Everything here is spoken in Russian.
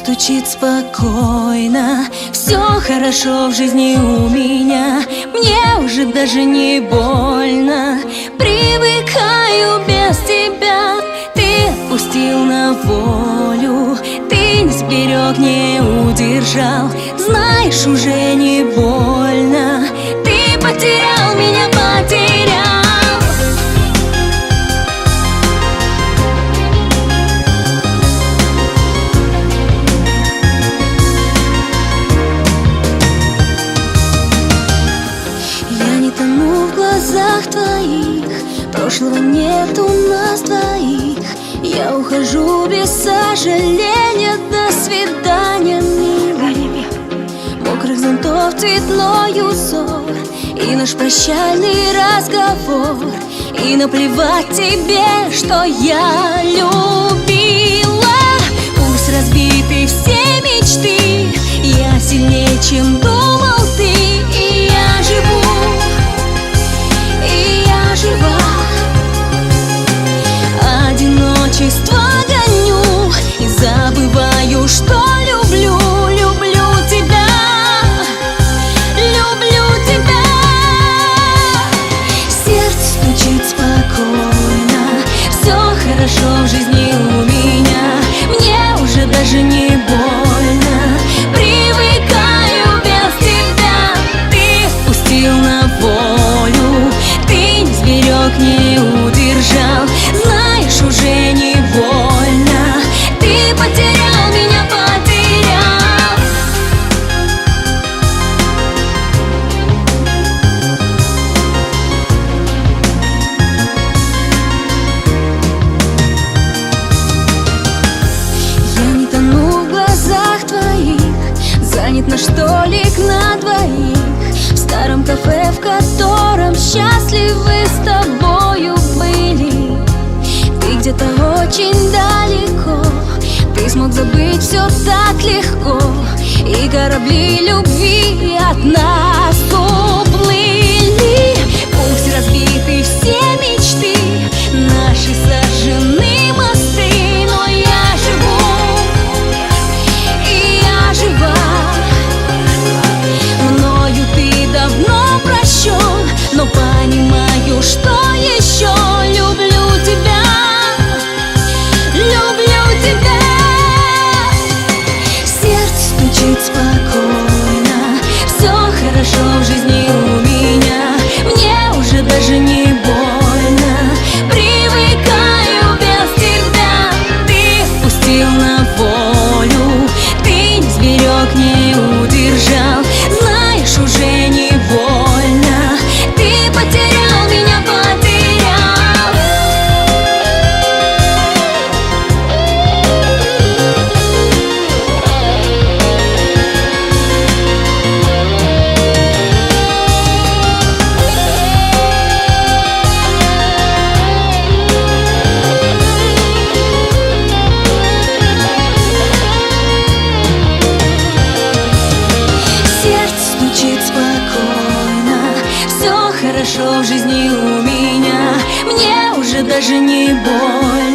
стучит спокойно. Все хорошо в жизни у меня, мне уже даже не больно. Привыкаю без тебя, ты отпустил на волю. Ты не сберег, не удержал, знаешь, уже не больно. Ты потерял меня, потерял. Я не тону в глазах твоих, прошлого нет у нас двоих. Я ухожу без сожаления, до свидания, милый. Мокрых зонтов цветной узор и наш прощальный разговор. И наплевать тебе, что я любила. Пусть разбиты все мечты, я сильнее, чем думал ты. И я живу, и я жива. Одиночество гоню и забываю, что люблю, люблю тебя, люблю тебя. Сердце стучит спокойно, все хорошо в жизни у меня, мне уже даже не больно. Привыкаю без тебя, ты впустил на волю. Ты не сберег, не удержал, знаешь, уже не больно. Ты потерял меня, потерял. Я не тону в глазах твоих, занят наш столик на двоих в старом кафе, в котором счастливы с тобою были. Ты где-то очень далеко, ты смог забыть все так легко, и корабли любви от нас уплыли. Пусть разбиты все мечты, наши сожжены мосты, но я живу, и я жива. Мною ты давно прощен, но понимаю, что еще люблю тебя, люблю тебя. Сердце стучит спокойно, все хорошо в жизни у меня, мне уже даже не больно. Привыкаю без тебя, ты впустил на волю. Ты не сберег, не удержал, знаешь, уже не больно. Ты потерял меня, потерял. Сердце стучит спокойно, все хорошо в жизни у меня, мне уже даже не больно.